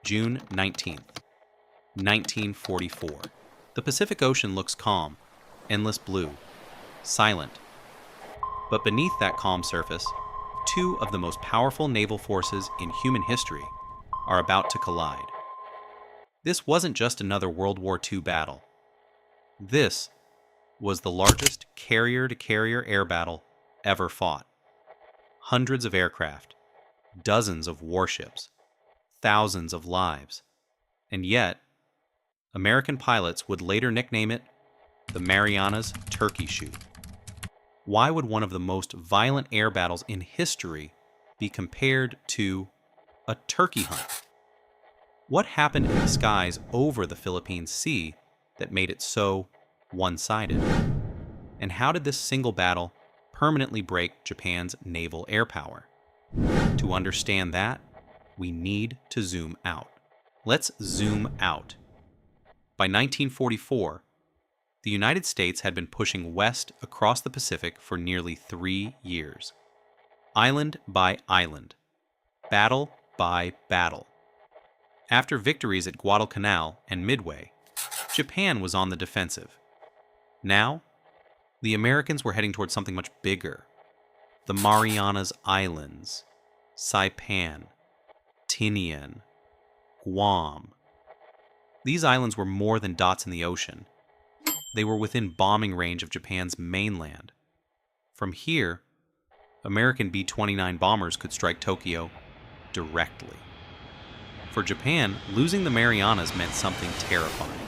June 19th, 1944. The Pacific Ocean looks calm, endless blue, silent. But beneath that calm surface, two of the most powerful naval forces in human history are about to collide. This wasn't just another World War II battle. This was the largest carrier-to-carrier air battle ever fought. Hundreds of aircraft, dozens of warships, thousands of lives. And yet, American pilots would later nickname it the Marianas Turkey Shoot. Why would one of the most violent air battles in history be compared to a turkey hunt? What happened in the skies over the Philippine Sea that made it so one-sided? And how did this single battle permanently break Japan's naval air power? To understand that, we need to zoom out. Let's zoom out. By 1944, the United States had been pushing west across the Pacific for nearly 3 years. Island by island, battle by battle. After victories at Guadalcanal and Midway, Japan was on the defensive. Now, the Americans were heading towards something much bigger. The Marianas Islands, Saipan, Tinian, Guam. These islands were more than dots in the ocean. They were within bombing range of Japan's mainland. From here, American B-29 bombers could strike Tokyo directly. For Japan, losing the Marianas meant something terrifying.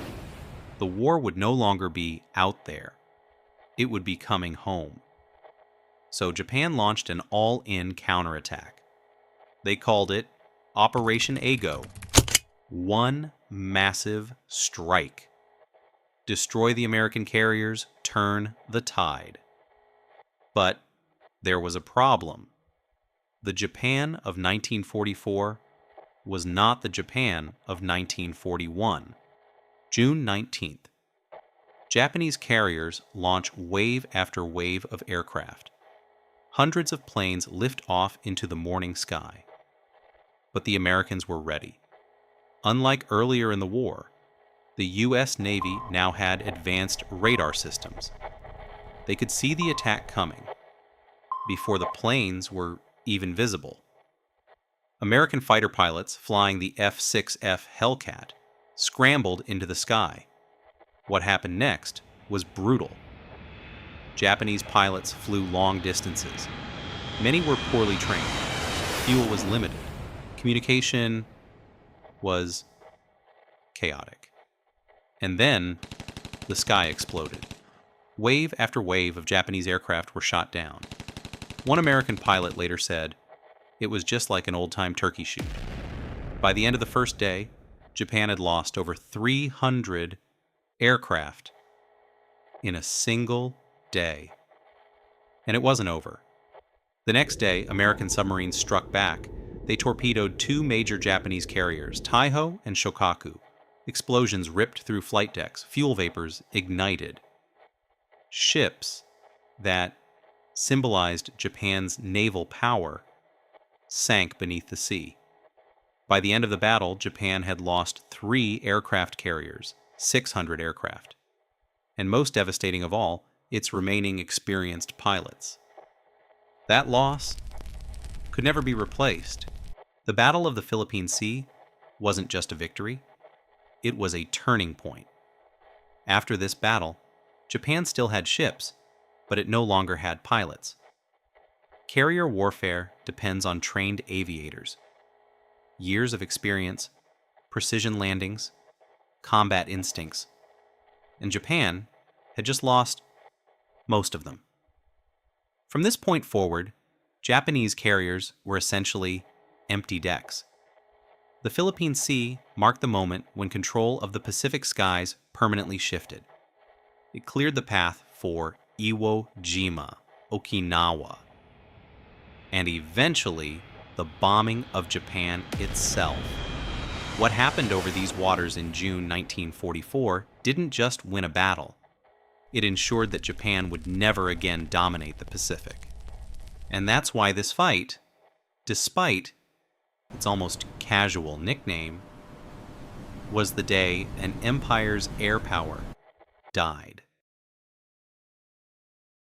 The war would no longer be out there. It would be coming home. So Japan launched an all-in counterattack. They called it Operation Ago. One massive strike. Destroy the American carriers, turn the tide. But there was a problem. The Japan of 1944 was not the Japan of 1941. June 19th. Japanese carriers launch wave after wave of aircraft. Hundreds of planes lift off into the morning sky. But the Americans were ready. Unlike earlier in the war, the U.S. Navy now had advanced radar systems. They could see the attack coming before the planes were even visible. American fighter pilots flying the F6F Hellcat scrambled into the sky. What happened next was brutal. Japanese pilots flew long distances. Many were poorly trained. Fuel was limited. Communication was chaotic. And then the sky exploded. Wave after wave of Japanese aircraft were shot down. One American pilot later said, "It was just like an old-time turkey shoot." By the end of the first day, Japan had lost over 300 aircraft in a single day. And it wasn't over. The next day, American submarines struck back. They torpedoed two major Japanese carriers, Taiho and Shokaku. Explosions ripped through flight decks. Fuel vapors ignited. Ships that symbolized Japan's naval power sank beneath the sea. By the end of the battle, Japan had lost 3 aircraft carriers, 600 aircraft. And most devastating of all, its remaining experienced pilots. That loss could never be replaced. The Battle of the Philippine Sea wasn't just a victory, it was a turning point. After this battle, Japan still had ships, but it no longer had pilots. Carrier warfare depends on trained aviators. Years of experience, precision landings, combat instincts. And Japan had just lost most of them. From this point forward, Japanese carriers were essentially empty decks. The Philippine Sea marked the moment when control of the Pacific skies permanently shifted. It cleared the path for Iwo Jima, Okinawa, and eventually the bombing of Japan itself. What happened over these waters in June 1944 didn't just win a battle. It ensured that Japan would never again dominate the Pacific. And that's why this fight, despite its almost casual nickname, was the day an empire's air power died.